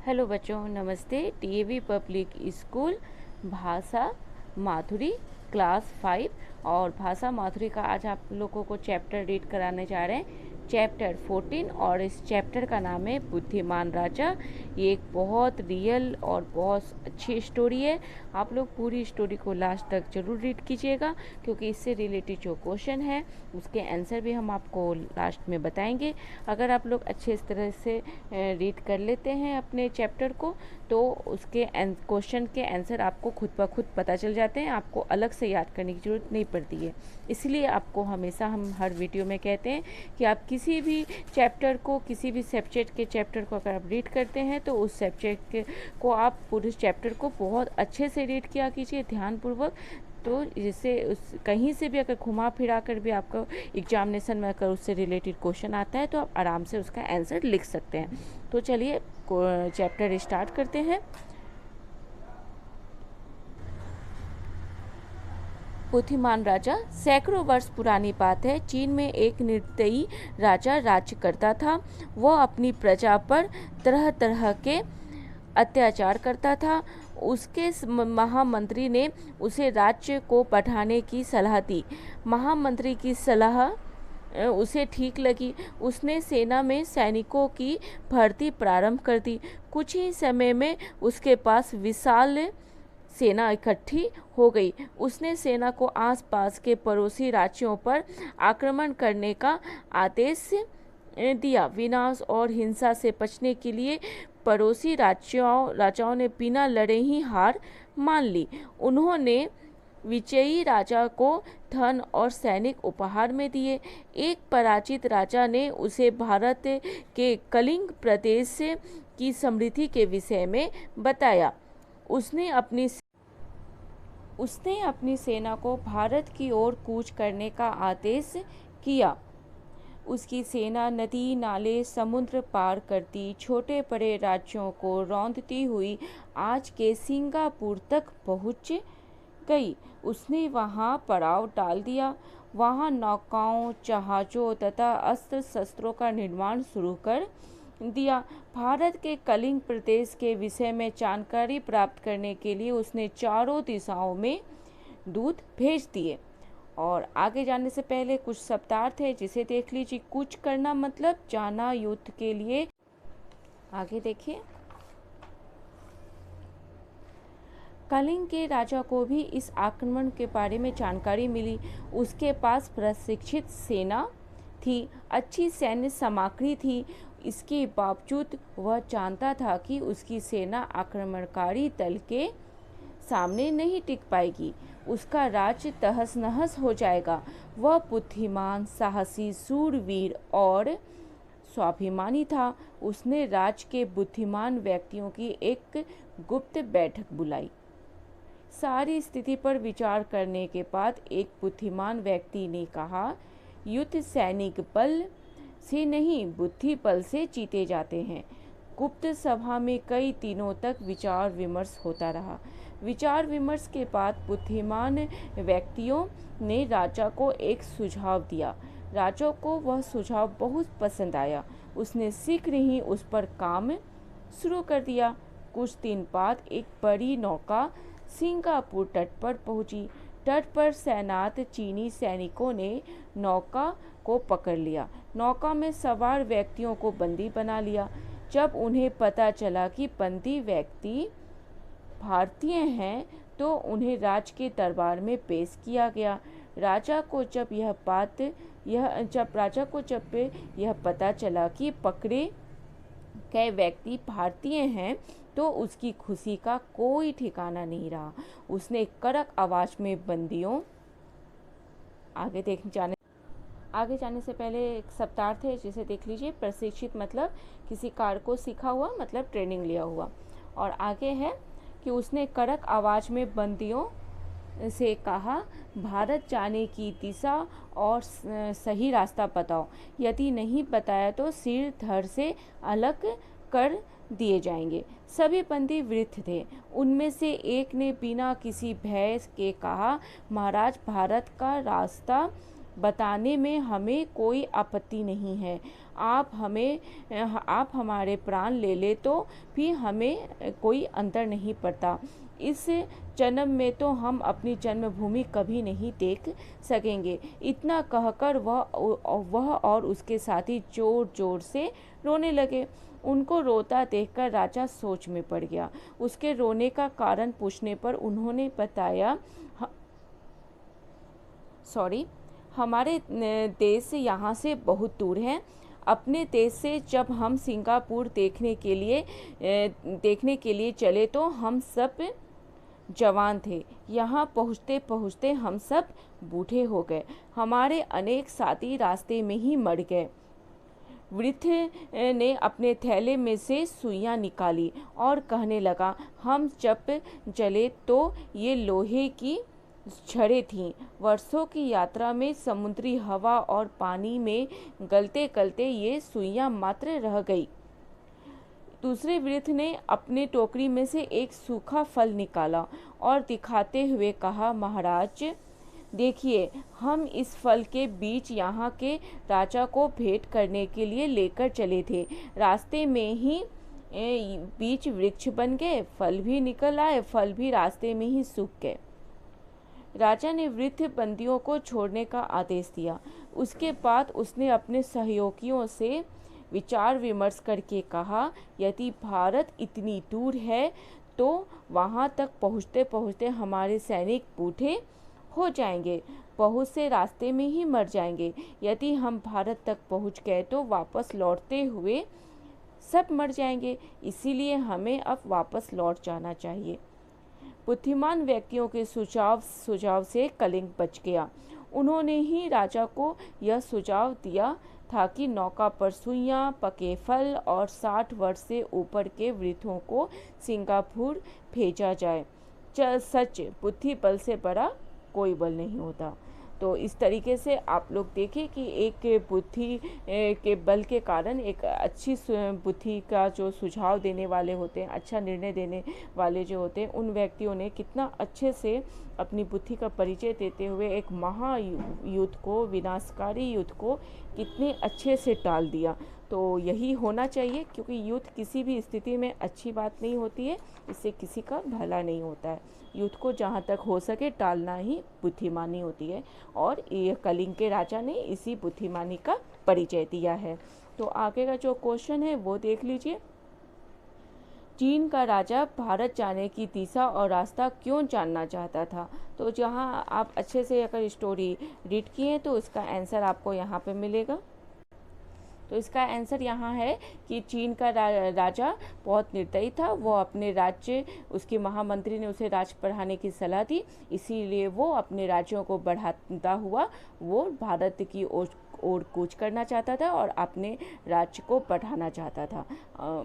Hello बच्चों, नमस्ते। TAV public school भाषा माधुरी क्लास 5 और भाषा माधुरी का आज आप लोगों को चैप्टर रीड कराने जा रहे हैं, चैप्टर 14। और इस चैप्टर का नाम है बुद्धिमान राजा। ये एक बहुत रियल और बहुत अच्छी स्टोरी है। आप लोग पूरी स्टोरी को लास्ट तक जरूर रीड कीजिएगा, क्योंकि इससे रिलेटेड जो क्वेश्चन है उसके आंसर भी हम आपको लास्ट में बताएंगे। अगर आप लोग अच्छे इस तरह से रीड कर लेते हैं अपने चैप्टर को, तो उसके क्वेश्चन के आंसर आपको खुद ब खुद पता चल जाते हैं। आपको अलग से याद करने की ज़रूरत नहीं पड़ती है। इसलिए आपको हमेशा हम हर वीडियो में कहते हैं कि आप किसी भी चैप्टर को, किसी भी सब्जेक्ट के चैप्टर को अगर आप रीड करते हैं तो उस सब्जेक्ट को आप पूरे चैप्टर को बहुत अच्छे से रीड किया कीजिए, ध्यानपूर्वक। तो जिससे उस कहीं से भी अगर घुमा फिरा कर भी आपका एग्जामिनेशन में अगर उससे रिलेटेड क्वेश्चन आता है तो आप आराम से उसका आंसर लिख सकते हैं। तो चलिए चैप्टर स्टार्ट करते हैं। बुद्धिमान राजा। सैकड़ों वर्ष पुरानी बात है। चीन में एक निर्दयी राजा राज्य करता था। वह अपनी प्रजा पर तरह तरह के अत्याचार करता था। उसके महामंत्री ने उसे राज्य को बढ़ाने की सलाह दी। महामंत्री की सलाह उसे ठीक लगी। उसने सेना में सैनिकों की भर्ती प्रारंभ कर दी। कुछ ही समय में उसके पास विशाल सेना इकट्ठी हो गई। उसने सेना को आसपास के पड़ोसी राज्यों पर आक्रमण करने का आदेश दिया। विनाश और हिंसा से बचने के लिए पड़ोसी राजाओं ने बिना लड़े ही हार मान ली। उन्होंने विजयी राजा को धन और सैनिक उपहार में दिए। एक पराजित राजा ने उसे भारत के कलिंग प्रदेश की समृद्धि के विषय में बताया। उसने अपनी सेना को भारत की ओर कूच करने का आदेश किया। उसकी सेना नदी, नाले, समुद्र पार करती छोटे बड़े राज्यों को रौंदती हुई आज के सिंगापुर तक पहुंच गई। उसने वहां पड़ाव डाल दिया। वहां नौकाओं, जहाज़ों तथा अस्त्र शस्त्रों का निर्माण शुरू कर दिया। भारत के कलिंग प्रदेश के विषय में जानकारी प्राप्त करने के लिए उसने चारों दिशाओं में दूत भेज दिए। और आगे जाने से पहले कुछ शब्दार्थ है, जिसे देख लीजिए। कूच करना मतलब जाना युद्ध के लिए। आगे देखिए। कलिंग के राजा को भी इस आक्रमण के बारे में जानकारी मिली। उसके पास प्रशिक्षित सेना थी, अच्छी सैन्य सामग्री थी। इसके बावजूद वह जानता था कि उसकी सेना आक्रमणकारी दल के सामने नहीं टिक पाएगी। उसका राज्य तहस नहस हो जाएगा। वह बुद्धिमान, साहसी, शूरवीर और स्वाभिमानी था। उसने राज्य के बुद्धिमान व्यक्तियों की एक गुप्त बैठक बुलाई। सारी स्थिति पर विचार करने के बाद एक बुद्धिमान व्यक्ति ने कहा, युद्ध सैनिक बल से नहीं, बुद्धि बल से जीते जाते हैं। गुप्त सभा में कई दिनों तक विचार विमर्श होता रहा। विचार विमर्श के बाद बुद्धिमान व्यक्तियों ने राजा को एक सुझाव दिया। राजा को वह सुझाव बहुत पसंद आया। उसने शीघ्र ही उस पर काम शुरू कर दिया। कुछ दिन बाद एक बड़ी नौका सिंगापुर तट पर पहुंची। तट पर तैनात चीनी सैनिकों ने नौका को पकड़ लिया। नौका में सवार व्यक्तियों को बंदी बना लिया। जब उन्हें पता चला कि बंदी व्यक्ति भारतीय हैं, तो उन्हें राज के दरबार में पेश किया गया। राजा को जब यह पता चला कि पकड़े गए व्यक्ति भारतीय हैं, तो उसकी खुशी का कोई ठिकाना नहीं रहा। उसने कड़क आवाज में बंदियों आगे जाने से पहले एक शब्दार्थ है, जिसे देख लीजिए। प्रशिक्षित मतलब किसी कार्य को सीखा हुआ, मतलब ट्रेनिंग लिया हुआ। और आगे है कि उसने कड़क आवाज में बंदियों से कहा, भारत जाने की दिशा और सही रास्ता बताओ। यदि नहीं बताया तो सिर धड़ से अलग कर दिए जाएंगे। सभी बंदी वृद्ध थे। उनमें से एक ने बिना किसी भय के कहा, महाराज, भारत का रास्ता बताने में हमें कोई आपत्ति नहीं है। आप हमारे प्राण ले ले तो भी हमें कोई अंतर नहीं पड़ता। इस जन्म में तो हम अपनी जन्मभूमि कभी नहीं देख सकेंगे। इतना कहकर वह और उसके साथी जोर जोर से रोने लगे। उनको रोता देखकर राजा सोच में पड़ गया। उसके रोने का कारण पूछने पर उन्होंने बताया, हमारे देश यहाँ से बहुत दूर है। अपने देश से जब हम सिंगापुर देखने के लिए चले तो हम सब जवान थे। यहाँ पहुँचते पहुँचते हम सब बूढ़े हो गए। हमारे अनेक साथी रास्ते में ही मर गए। वृद्ध ने अपने थैले में से सुइयां निकाली और कहने लगा, हम जब चले तो ये लोहे की छड़ें थीं। वर्षों की यात्रा में समुद्री हवा और पानी में गलते गलते ये सुइयां मात्र रह गई। दूसरे वृद्ध ने अपने टोकरी में से एक सूखा फल निकाला और दिखाते हुए कहा, महाराज देखिए, हम इस फल के बीज यहाँ के राजा को भेंट करने के लिए लेकर चले थे। रास्ते में ही बीज वृक्ष बन गए, फल भी निकल आए, फल भी रास्ते में ही सूख गए। राजा ने वृद्ध बंदियों को छोड़ने का आदेश दिया। उसके बाद उसने अपने सहयोगियों से विचार विमर्श करके कहा, यदि भारत इतनी दूर है तो वहाँ तक पहुँचते पहुँचते हमारे सैनिक बूढ़े हो जाएंगे, बहुत से रास्ते में ही मर जाएंगे। यदि हम भारत तक पहुँच गए तो वापस लौटते हुए सब मर जाएंगे। इसीलिए हमें अब वापस लौट जाना चाहिए। बुद्धिमान व्यक्तियों के सुझाव से कलिंग बच गया। उन्होंने ही राजा को यह सुझाव दिया था कि नौका पर सुइयां, पके फल और 60 वर्ष से ऊपर के वृद्धों को सिंगापुर भेजा जाए। सच, बुद्धि बल से बड़ा कोई बल नहीं होता। तो इस तरीके से आप लोग देखें कि एक बुद्धि के बल के कारण एक अच्छी बुद्धि का जो सुझाव देने वाले होते हैं, अच्छा निर्णय देने वाले जो होते हैं, उन व्यक्तियों ने कितना अच्छे से अपनी बुद्धि का परिचय देते हुए एक महायुद्ध को, विनाशकारी युद्ध को कितने अच्छे से टाल दिया। तो यही होना चाहिए, क्योंकि युद्ध किसी भी स्थिति में अच्छी बात नहीं होती है, इससे किसी का भला नहीं होता है। युद्ध को जहाँ तक हो सके टालना ही बुद्धिमानी होती है, और ये कलिंग के राजा ने इसी बुद्धिमानी का परिचय दिया है। तो आगे का जो क्वेश्चन है वो देख लीजिए। चीन का राजा भारत जाने की दिशा और रास्ता क्यों जानना चाहता था? तो जहाँ आप अच्छे से अगर स्टोरी रीड किए तो इसका आंसर आपको यहाँ पे मिलेगा। तो इसका आंसर यहाँ है कि चीन का राजा बहुत निर्दयी था। वो अपने राज्य, उसके महामंत्री ने उसे राज्य बढ़ाने की सलाह दी, इसीलिए वो अपने राज्यों को बढ़ाता हुआ वो भारत की ओर कूच करना चाहता था और अपने राज्य को बढ़ाना चाहता था।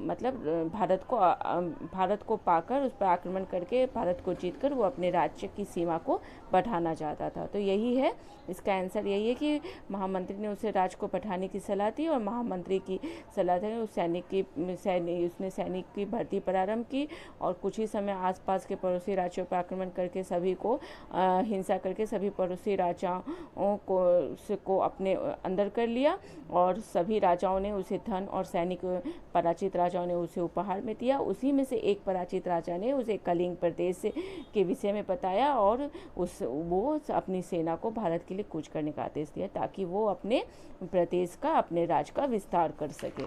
मतलब भारत को पाकर, उस पर आक्रमण करके, भारत को जीतकर वो अपने राज्य की सीमा को बढ़ाना चाहता था। तो यही है, इसका आंसर यही है कि महामंत्री ने उसे राज्य को बढ़ाने की सलाह दी और महामंत्री की सलाह से उसने सैनिक की भर्ती प्रारंभ की और कुछ ही समय आसपास के पड़ोसी राज्यों पर आक्रमण करके सभी को हिंसा करके सभी पड़ोसी राजाओं को अपने अंदर कर लिया और सभी राजाओं ने उसे धन और सैनिक, पराजित राजाओं ने उसे उपहार में दिया। उसी में से एक पराजित राजा ने उसे कलिंग प्रदेश के विषय में बताया और वो अपनी सेना को भारत के लिए कूच करने का आदेश दिया ताकि वो अपने प्रदेश का, अपने राज्य का विस्तार कर सके।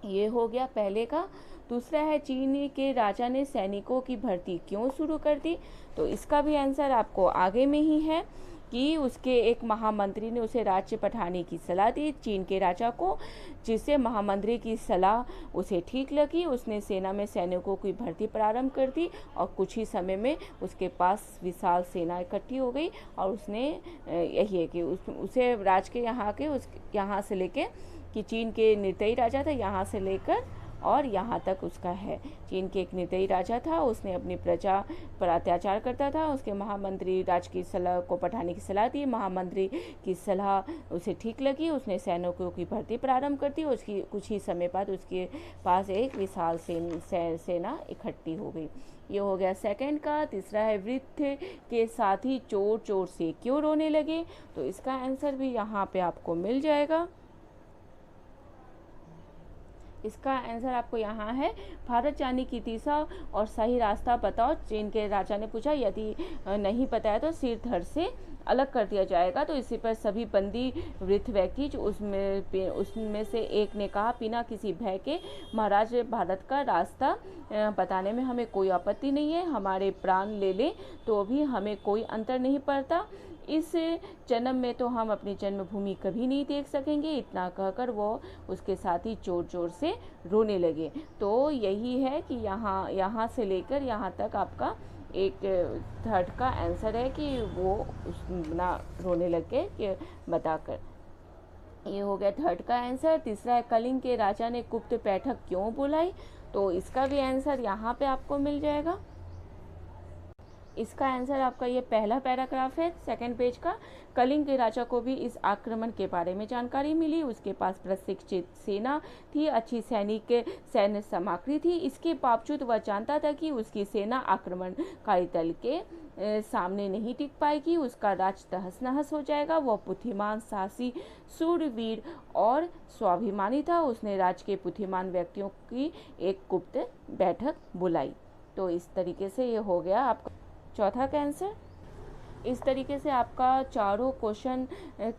ये हो गया पहले का। दूसरा है, चीन के राजा ने सैनिकों की भर्ती क्यों शुरू कर दी? तो इसका भी आंसर आपको आगे में ही है कि उसके एक महामंत्री ने उसे राज्य बढ़ाने की सलाह दी चीन के राजा को, जिससे महामंत्री की सलाह उसे ठीक लगी। उसने सेना में सैनिकों की भर्ती प्रारंभ कर दी और कुछ ही समय में उसके पास विशाल सेना इकट्ठी हो गई और उसने यही है कि उसे राज के यहाँ से लेके, कि चीन के निर्दयी राजा थे, यहाँ से लेकर और यहाँ तक उसका है। चीन के एक निर्दयी राजा था, उसने अपनी प्रजा पर अत्याचार करता था। उसके महामंत्री राज की सलाह को पठाने की सलाह दी, महामंत्री की सलाह उसे ठीक लगी, उसने सैनिकों की भर्ती प्रारंभ कर दी। उसकी कुछ ही समय बाद उसके पास एक विशाल सेना इकट्ठी हो गई। ये हो गया सेकंड का। तीसरा है वृद्ध के साथी चोर चोर से क्यों रोने लगे, तो इसका आंसर भी यहाँ पे आपको मिल जाएगा। इसका आंसर आपको यहाँ है, भारत जाने की दिशा और सही रास्ता बताओ। चीन के राजा ने पूछा, यदि नहीं पता है तो सिर धड़ से अलग कर दिया जाएगा। तो इसी पर सभी बंदी वृद्ध व्यक्ति जो उसमें से एक ने कहा, बिना किसी भय के महाराज, भारत का रास्ता बताने में हमें कोई आपत्ति नहीं है, हमारे प्राण ले लें तो भी हमें कोई अंतर नहीं पड़ता। इस जन्म में तो हम अपनी जन्मभूमि कभी नहीं देख सकेंगे। इतना कहकर वो उसके साथ ही जोर जोर से रोने लगे। तो यही है कि यहाँ से लेकर यहाँ तक आपका एक थर्ड का आंसर है कि वो ना रोने लगे कि बताकर। ये हो गया थर्ड का आंसर। तीसरा है, कलिंग के राजा ने गुप्त बैठक क्यों बुलाई, तो इसका भी आंसर यहाँ पे आपको मिल जाएगा। इसका आंसर आपका ये पहला पैराग्राफ है सेकंड पेज का। कलिंग के राजा को भी इस आक्रमण के बारे में जानकारी मिली, उसके पास प्रशिक्षित सेना थी, अच्छी सैन्य सामग्री थी। इसके बावजूद वह जानता था कि उसकी सेना आक्रमणकारी दल के सामने नहीं टिक पाएगी, उसका राज तहस नहस हो जाएगा। वह बुद्धिमान, साहसी, शूरवीर और स्वाभिमानी था। उसने राज्य के बुद्धिमान व्यक्तियों की एक गुप्त बैठक बुलाई। तो इस तरीके से ये हो गया आपका चौथा का आंसर। इस तरीके से आपका चारों क्वेश्चन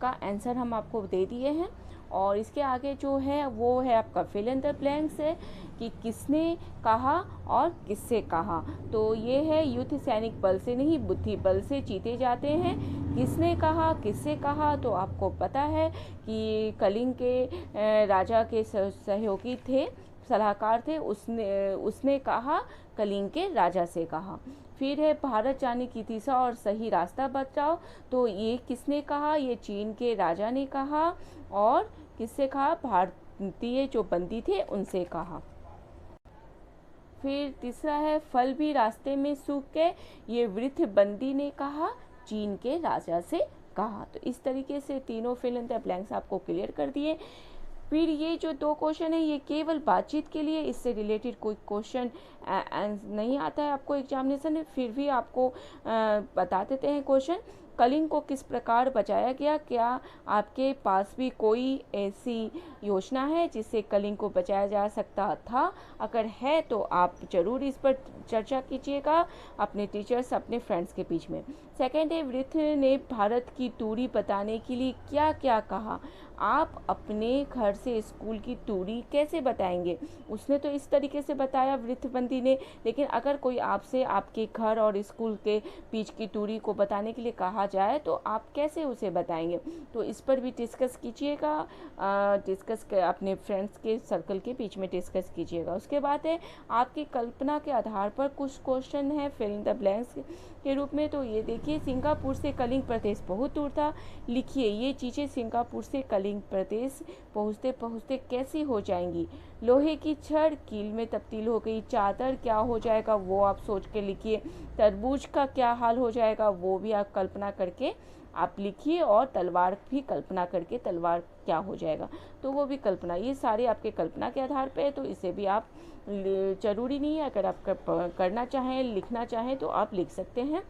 का आंसर हम आपको दे दिए हैं। और इसके आगे जो है वो है आपका फिल इन द ब्लैंक्स है कि किसने कहा और किससे कहा। तो ये है, युद्ध सैनिक बल से नहीं बुद्धि बल से जीते जाते हैं। किसने कहा किससे कहा, तो आपको पता है कि कलिंग के राजा के सहयोगी थे, सलाहकार थे, उसने कहा, कलिंग के राजा से कहा। फिर है, भारत जाने की दिशा और सही रास्ता बताओ, तो ये किसने कहा, ये चीन के राजा ने कहा। और किससे कहा, भारतीय जो बंदी थे उनसे कहा। फिर तीसरा है, फल भी रास्ते में सूख गए, ये वृद्ध बंदी ने कहा, चीन के राजा से कहा। तो इस तरीके से तीनों फिल इन द ब्लैंक्स आपको क्लियर कर दिए। फिर ये जो दो क्वेश्चन है ये केवल बातचीत के लिए, इससे रिलेटेड कोई क्वेश्चन नहीं आता है आपको एग्जामिनेशन में, फिर भी आपको बता देते हैं क्वेश्चन। कलिंग को किस प्रकार बचाया गया, क्या आपके पास भी कोई ऐसी योजना है जिससे कलिंग को बचाया जा सकता था? अगर है तो आप ज़रूर इस पर चर्चा कीजिएगा अपने टीचर्स, अपने फ्रेंड्स के बीच में। सेकेंड है, वृद्ध ने भारत की दूरी बताने के लिए क्या क्या कहा? आप अपने घर से स्कूल की दूरी कैसे बताएंगे? उसने तो इस तरीके से बताया वृद्ध बंदी ने, लेकिन अगर कोई आपसे आपके घर और स्कूल के बीच की दूरी को बताने के लिए कहा जाए तो आप कैसे उसे बताएंगे? तो इस पर भी डिस्कस कीजिएगा, अपने फ्रेंड्स के सर्कल के बीच में डिस्कस कीजिएगा। उसके बाद है, आपकी कल्पना के आधार पर कुछ क्वेश्चन है फिल इन द ब्लैंक्स के रूप में। तो ये देखिए, सिंगापुर से कलिंग प्रदेश बहुत दूर था, लिखिए ये चीज़ें सिंगापुर से कलिंग प्रदेश पहुँचते पहुँचते कैसी हो जाएंगी? लोहे की छड़ कील में तब्दील हो गई, चादर क्या हो जाएगा वो आप सोच के लिखिए, तरबूज का क्या हाल हो जाएगा वो भी आप कल्पना करके आप लिखिए, और तलवार भी कल्पना करके तलवार क्या हो जाएगा तो वो भी कल्पना, ये सारे आपके कल्पना के आधार पे है। तो इसे भी आप, ज़रूरी नहीं है, अगर आप करना चाहें लिखना चाहें तो आप लिख सकते हैं।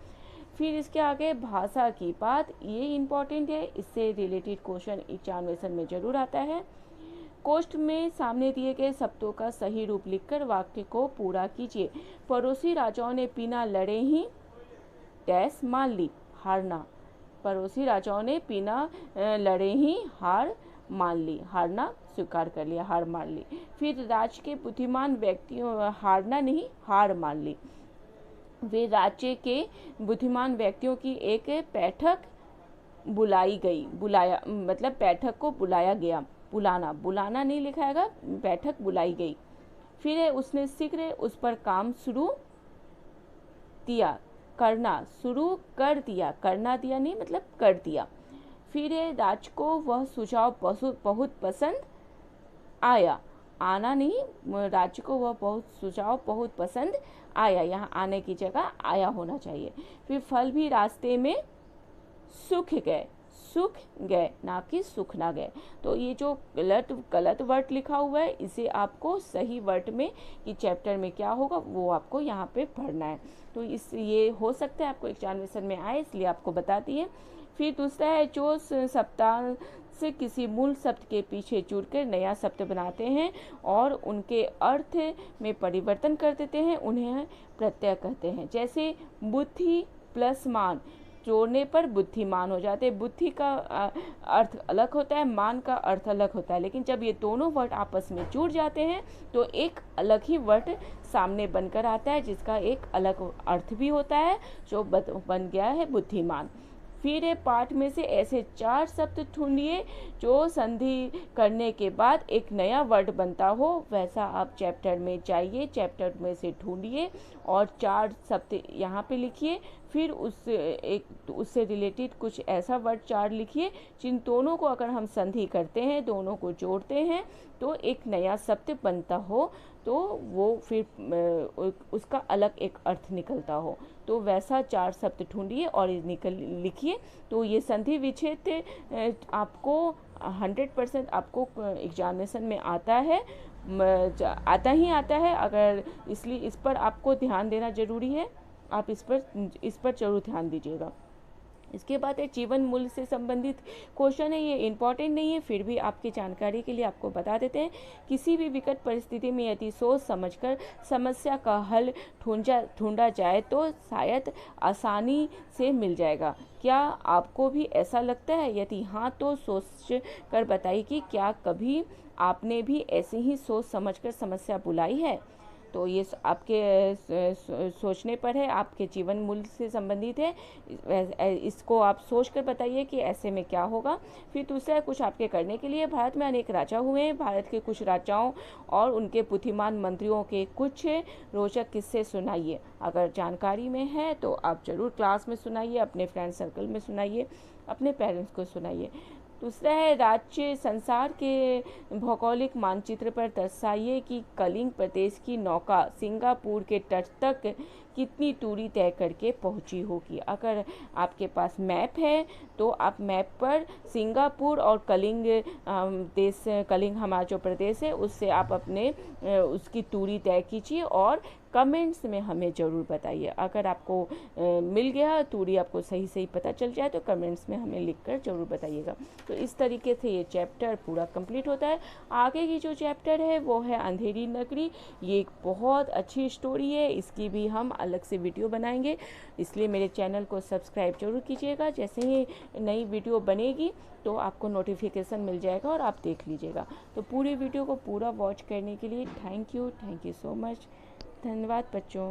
फिर इसके आगे भाषा की बात, ये इम्पॉर्टेंट है, इससे रिलेटेड क्वेश्चन एग्जामिनेशन में ज़रूर आता है। कोष्ठ में सामने दिए गए शब्दों का सही रूप लिखकर वाक्य को पूरा कीजिए। पड़ोसी राजाओं ने बिना लड़े ही डैश मान ली, हारना। पड़ोसी राजाओं ने बिना लड़े ही हार मान ली, हारना स्वीकार कर लिया, हार मान ली। फिर राज्य के बुद्धिमान व्यक्तियों, हारना नहीं हार मान ली। वे राज्य के बुद्धिमान व्यक्तियों की एक बैठक बुलाई गई, बुलाया मतलब बैठक को बुलाया गया, बुलाना नहीं लिखाएगा, बैठक बुलाई गई। फिर है, उसने शीघ्र उस पर काम शुरू दिया, करना शुरू कर दिया, करना दिया नहीं मतलब कर दिया। फिर है, राज को वह सुझाव बहुत पसंद आया, आना नहीं, राज्य को वह बहुत सुझाव बहुत पसंद आया, यहाँ आने की जगह आया होना चाहिए। फिर फल भी रास्ते में सूख गए, सूख गए ना कि सूख ना गए। तो ये जो गलत वर्ड लिखा हुआ है इसे आपको सही वर्ड में कि चैप्टर में क्या होगा वो आपको यहाँ पे पढ़ना है। तो ये हो सकता है आपको एग्जामिनेशन में आए, इसलिए आपको बताती है। फिर दूसरा है जो सप्ताह से किसी मूल शब्द के पीछे जुड़कर नया शब्द बनाते हैं और उनके अर्थ में परिवर्तन कर देते हैं, उन्हें प्रत्यय कहते हैं। जैसे बुद्धि प्लस मान, जोड़ने पर बुद्धिमान हो जाते हैं। बुद्धि का अर्थ अलग होता है, मान का अर्थ अलग होता है, लेकिन जब ये दोनों वर्ड आपस में जुड़ जाते हैं तो एक अलग ही वर्ड सामने बनकर आता है जिसका एक अलग अर्थ भी होता है, जो बन गया है बुद्धिमान। फिर पाठ में से ऐसे 4 शब्द ढूंढिए जो संधि करने के बाद एक नया वर्ड बनता हो, वैसा आप चैप्टर में जाइए, चैप्टर में से ढूंढिए और 4 शब्द यहाँ पे लिखिए। फिर उससे रिलेटेड कुछ ऐसा वर्ड 4 लिखिए जिन दोनों को अगर हम संधि करते हैं, दोनों को जोड़ते हैं तो एक नया शब्द बनता हो, तो वो फिर उसका अलग एक अर्थ निकलता हो। तो वैसा 4 शब्द ढूंढिए और लिखिए। तो ये संधि विच्छेद आपको 100% आपको एग्जामिनेशन में आता है, आता है। अगर इसलिए इस पर आपको ध्यान देना ज़रूरी है, आप इस पर जरूर ध्यान दीजिएगा। इसके बाद एक जीवन मूल्य से संबंधित क्वेश्चन है, ये इम्पॉर्टेंट नहीं है फिर भी आपकी जानकारी के लिए आपको बता देते हैं। किसी भी विकट परिस्थिति में यदि सोच समझकर समस्या का हल ढूंढा जाए तो शायद आसानी से मिल जाएगा। क्या आपको भी ऐसा लगता है? यदि हाँ तो सोच कर बताइए कि क्या कभी आपने भी ऐसे ही सोच समझकर समस्या बुलाई है। तो ये आपके सोचने पर है, आपके जीवन मूल्य से संबंधित है। इसको आप सोच कर बताइए कि ऐसे में क्या होगा। फिर दूसरा है कुछ आपके करने के लिए। भारत में अनेक राजा हुए हैं, भारत के कुछ राजाओं और उनके बुद्धिमान मंत्रियों के कुछ रोचक किस्से सुनाइए। अगर जानकारी में है तो आप ज़रूर क्लास में सुनाइए, अपने फ्रेंड सर्कल में सुनाइए, अपने पेरेंट्स को सुनाइए। दूसरा है राज्य संसार के भौगोलिक मानचित्र पर दर्शाइए कि कलिंग प्रदेश की नौका सिंगापुर के तट तक कितनी दूरी तय करके पहुंची होगी। अगर आपके पास मैप है तो आप मैप पर सिंगापुर और कलिंग कलिंग हमारा जो प्रदेश है उससे आप अपने उसकी दूरी तय कीजिए और कमेंट्स में हमें ज़रूर बताइए। अगर आपको मिल गया दूरी, आपको सही पता चल जाए तो कमेंट्स में हमें लिखकर ज़रूर बताइएगा। तो इस तरीके से ये चैप्टर पूरा कंप्लीट होता है। आगे की जो चैप्टर है वो है अंधेरी नगरी। ये एक बहुत अच्छी स्टोरी है, इसकी भी हम अलग से वीडियो बनाएंगे, इसलिए मेरे चैनल को सब्सक्राइब जरूर कीजिएगा। जैसे ही नई वीडियो बनेगी तो आपको नोटिफिकेशन मिल जाएगा और आप देख लीजिएगा। तो पूरी वीडियो को पूरा वॉच करने के लिए थैंक यू सो मच। धन्यवाद बच्चों।